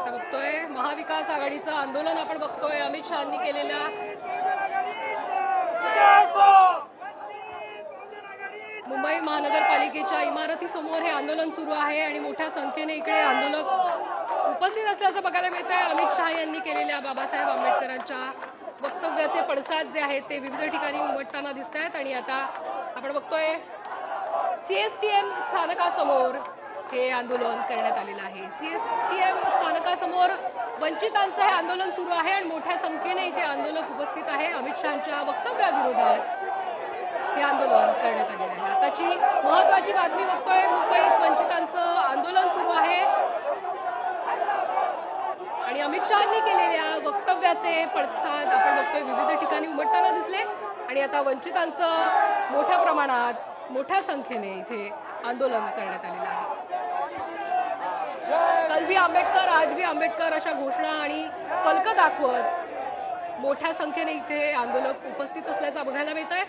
आता बघतोय महाविकास आघाडीचं आंदोलन आपण बघतोय अमित शहांनी केलेल्या मुंबई महानगरपालिकेच्या इमारतीसमोर हे आंदोलन सुरू आहे आणि मोठ्या संख्येने इकडे आंदोलक उपस्थित असल्याचं बघायला मिळत आहे। अमित शहा यांनी केलेल्या बाबासाहेब आंबेडकरांच्या वक्तव्याचे पडसाद जे आहेत ते विविध ठिकाणी उमटताना दिसत आहेत आणि आता आपण बघतोय सीएसटीएम स्थानकासमोर हे आंदोलन करण्यात आलेलं आहे। सीएसटीएम स्थानकासमोर वंचितांचं हे आंदोलन सुरू आहे आणि मोठ्या संख्येने इथे आंदोलक उपस्थित आहे। अमित शहांच्या वक्तव्याविरोधात हे आंदोलन करण्यात आलेलं आहे। आताची महत्त्वाची बातमी बघतोय मुंबईत वंचितांचं आंदोलन सुरू आहे आणि अमित शहांनी केलेल्या वक्तव्याचे पडसाद आपण बघतोय विविध ठिकाणी उमटताना दिसले आणि आता वंचितांचं मोठ्या प्रमाणात मोठ्या संख्येने इथे आंदोलन करण्यात आलेलं आहे। कल भी आंबेडकर आज भी आंबेडकर अशा घोषणा आणि फलक दाखवत मोठ्या संख्येने इथे आंदोलक उपस्थित असल्याचं बघायला मिळत आहे।